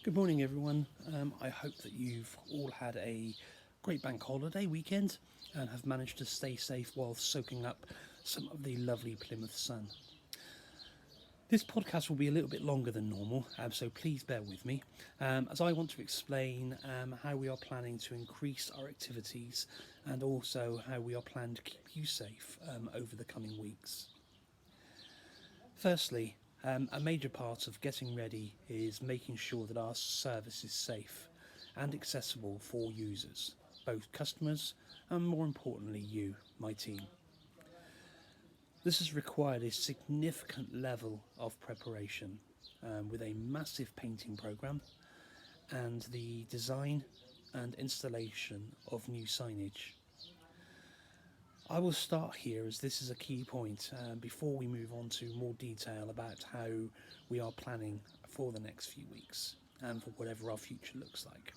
Good morning, everyone. I hope that you've all had a great bank holiday weekend and have managed to stay safe while soaking up some of the lovely Plymouth sun. This podcast will be a little bit longer than normal, so please bear with me as I want to explain how we are planning to increase our activities and also how we are planning to keep you safe over the coming weeks. Firstly, a major part of getting ready is making sure that our service is safe and accessible for users, both customers and more importantly you, my team. This has required a significant level of preparation with a massive painting program and the design and installation of new signage. I will start here as this is a key point before we move on to more detail about how we are planning for the next few weeks and for whatever our future looks like.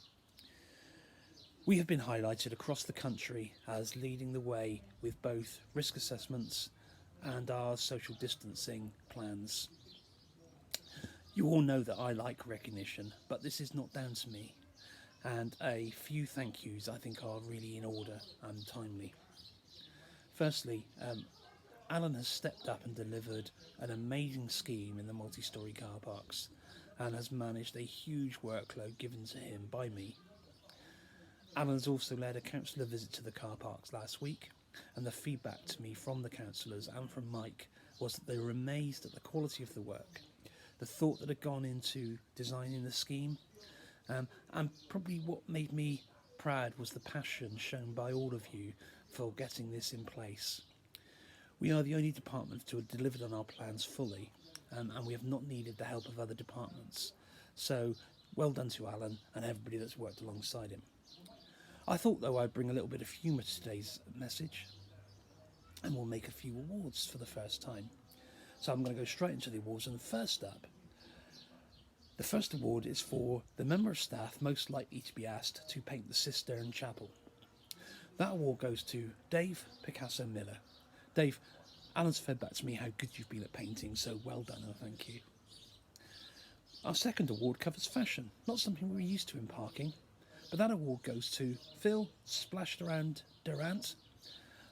We have been highlighted across the country as leading the way with both risk assessments and our social distancing plans. You all know that I like recognition, but this is not down to me, and a few thank yous I think are really in order and timely. Firstly, Alan has stepped up and delivered an amazing scheme in the multi-storey car parks and has managed a huge workload given to him by me. Alan has also led a councillor visit to the car parks last week, and the feedback to me from the councillors and from Mike was that they were amazed at the quality of the work, the thought that had gone into designing the scheme, and probably what made me proud was the passion shown by all of you for getting this in place. We are the only department to have delivered on our plans fully, and we have not needed the help of other departments. So, well done to Alan and everybody that's worked alongside him. I thought, though, I'd bring a little bit of humour to today's message, and we'll make a few awards for the first time. So I'm going to go straight into the awards, and first up, the first award is for the member of staff most likely to be asked to paint the Cistern Chapel. That award goes to Dave Picasso Miller. Dave, Alan's fed back to me how good you've been at painting, so well done and thank you. Our second award covers fashion, not something we're used to in parking, but that award goes to Phil Splashed Around Durant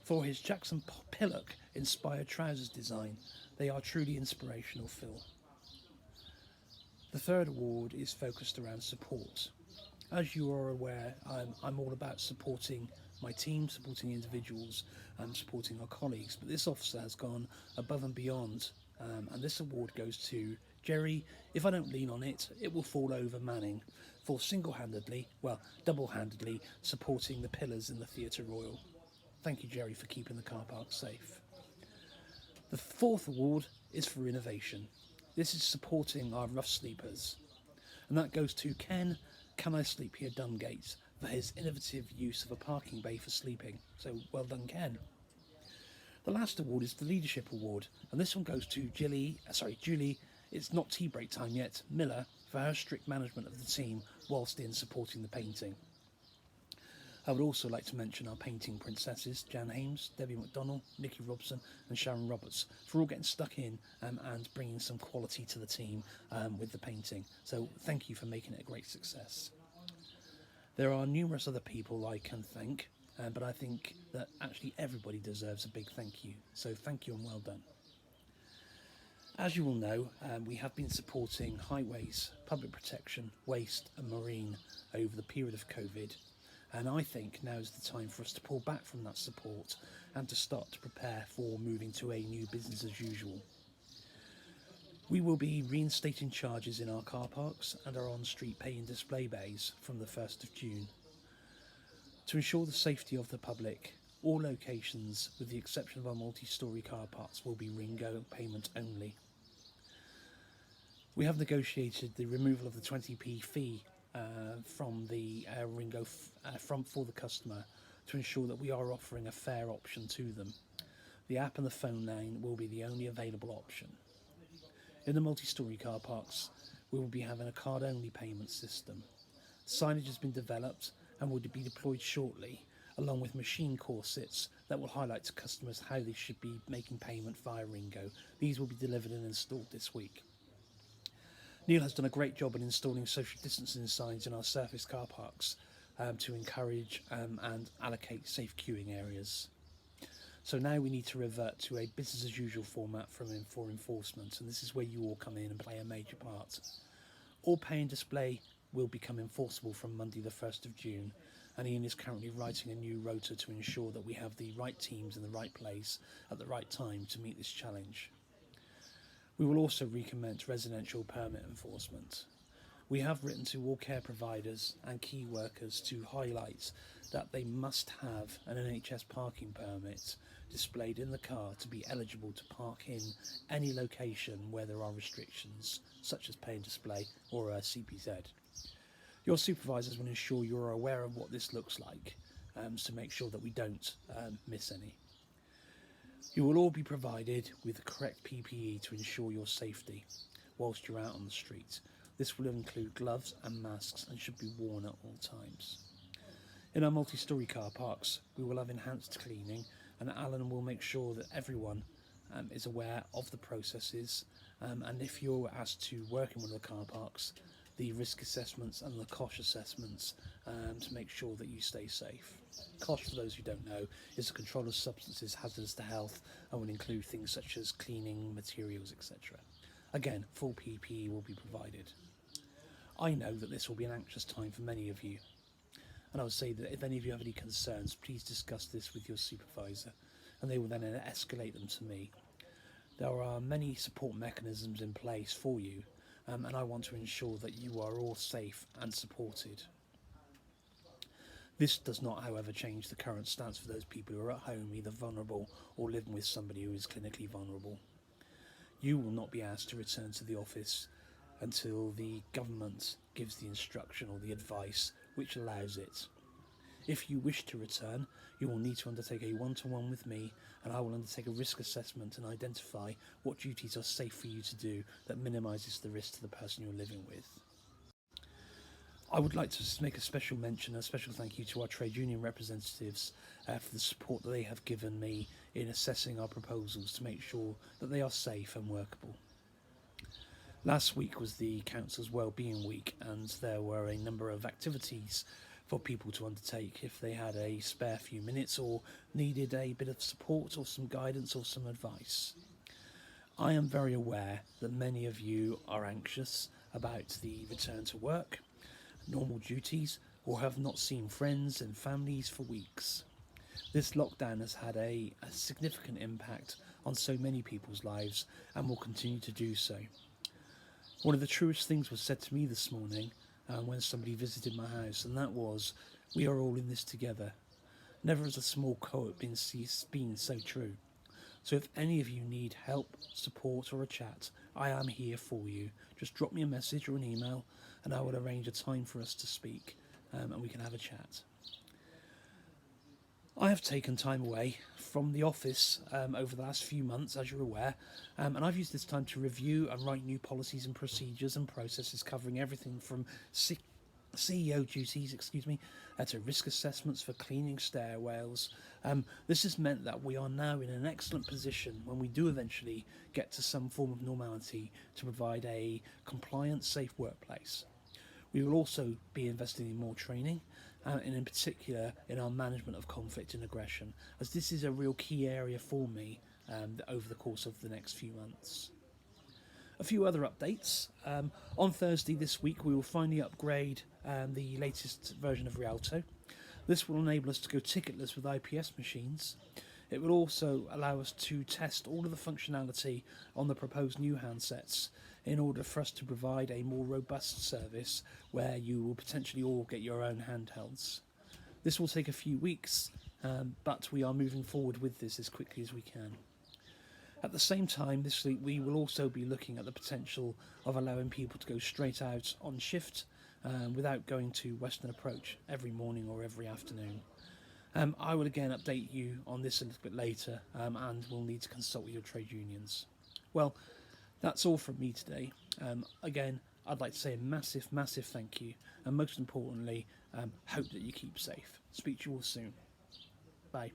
for his Jackson Pillock inspired trousers design. They are truly inspirational, Phil. The third award is focused around support. As you are aware, I'm all about supporting my team, supporting individuals, and supporting our colleagues, but this officer has gone above and beyond, and this award goes to Jerry. If I don't lean on it, it will fall over Manning for single-handedly, well, double-handedly supporting the pillars in the Theatre Royal. Thank you, Jerry, for keeping the car park safe. The fourth award is for innovation. This is supporting our rough sleepers, and that goes to Ken Can I Sleep Here Dungate for his innovative use of a parking bay for sleeping. So well done, Ken. The last award is the Leadership Award, and this one goes to Julie, it's not tea break time yet, Miller, for her strict management of the team whilst in supporting the painting. I would also like to mention our painting princesses, Jan Hames, Debbie McDonnell, Nikki Robson and Sharon Roberts, for all getting stuck in and bringing some quality to the team with the painting. So thank you for making it a great success. There are numerous other people I can thank, but I think that actually everybody deserves a big thank you. So thank you and well done. As you will know, we have been supporting highways, public protection, waste and marine over the period of COVID, and I think now is the time for us to pull back from that support and to start to prepare for moving to a new business as usual. We will be reinstating charges in our car parks and our on-street pay and display bays from the 1st of June. To ensure the safety of the public, all locations, with the exception of our multi-storey car parks, will be Ringo payment only. We have negotiated the removal of the 20p fee from the Ringo front for the customer to ensure that we are offering a fair option to them. The app and the phone line will be the only available option. In the multi-storey car parks, we will be having a card-only payment system. Signage has been developed and will be deployed shortly, along with machine corsets that will highlight to customers how they should be making payment via Ringo. These will be delivered and installed this week. Neil has done a great job in installing social distancing signs in our surface car parks to encourage and allocate safe queuing areas. So now we need to revert to a business as usual format for enforcement, and this is where you all come in and play a major part. All pay and display will become enforceable from Monday the 1st of June, and Ian is currently writing a new rota to ensure that we have the right teams in the right place at the right time to meet this challenge. We will also recommence residential permit enforcement. We have written to all care providers and key workers to highlight that they must have an NHS parking permit displayed in the car to be eligible to park in any location where there are restrictions, such as pay and display or a CPZ. Your supervisors will ensure you're aware of what this looks like to make sure that we don't miss any. You will all be provided with the correct PPE to ensure your safety whilst you're out on the street. This will include gloves and masks and should be worn at all times. In our multi-storey car parks, we will have enhanced cleaning, and Alan will make sure that everyone is aware of the processes, and if you're asked to work in one of the car parks, the risk assessments and the COSH assessments to make sure that you stay safe. COSH, for those who don't know, is the control of substances hazardous to health and will include things such as cleaning materials, etc. Again, full PPE will be provided. I know that this will be an anxious time for many of you, and I would say that if any of you have any concerns, please discuss this with your supervisor, and they will then escalate them to me. There are many support mechanisms in place for you, and I want to ensure that you are all safe and supported. This does not, however, change the current stance for those people who are at home, either vulnerable or living with somebody who is clinically vulnerable. You will not be asked to return to the office until the government gives the instruction or the advice which allows it. If you wish to return, you will need to undertake a one-to-one with me, and I will undertake a risk assessment and identify what duties are safe for you to do that minimises the risk to the person you're living with. I would like to make a special mention, a special thank you to our trade union representatives for the support that they have given me in assessing our proposals to make sure that they are safe and workable. Last week was the Council's Wellbeing Week, and there were a number of activities for people to undertake if they had a spare few minutes or needed a bit of support or some guidance or some advice. I am very aware that many of you are anxious about the return to work, normal duties, or have not seen friends and families for weeks. This lockdown has had a significant impact on so many people's lives and will continue to do so. One of the truest things was said to me this morning when somebody visited my house, and that was, we are all in this together. Never has a small cohort been so true. So if any of you need help, support or a chat, I am here for you. Just drop me a message or an email and I will arrange a time for us to speak and we can have a chat. I have taken time away from the office over the last few months, as you're aware, and I've used this time to review and write new policies and procedures and processes covering everything from CEO duties, to risk assessments for cleaning stairwells. This has meant that we are now in an excellent position when we do eventually get to some form of normality to provide a compliant, safe workplace. We will also be investing in more training, and in particular in our management of conflict and aggression, as this is a real key area for me over the course of the next few months. A few other updates. On Thursday this week we will finally upgrade the latest version of Rialto. This will enable us to go ticketless with IPS machines. It will also allow us to test all of the functionality on the proposed new handsets in order for us to provide a more robust service where you will potentially all get your own handhelds. This will take a few weeks, but we are moving forward with this as quickly as we can. At the same time, this week we will also be looking at the potential of allowing people to go straight out on shift without going to Western Approach every morning or every afternoon. I will again update you on this a little bit later and we'll need to consult with your trade unions. Well, that's all from me today. Again, I'd like to say a massive thank you, and most importantly, hope that you keep safe. Speak to you all soon. Bye.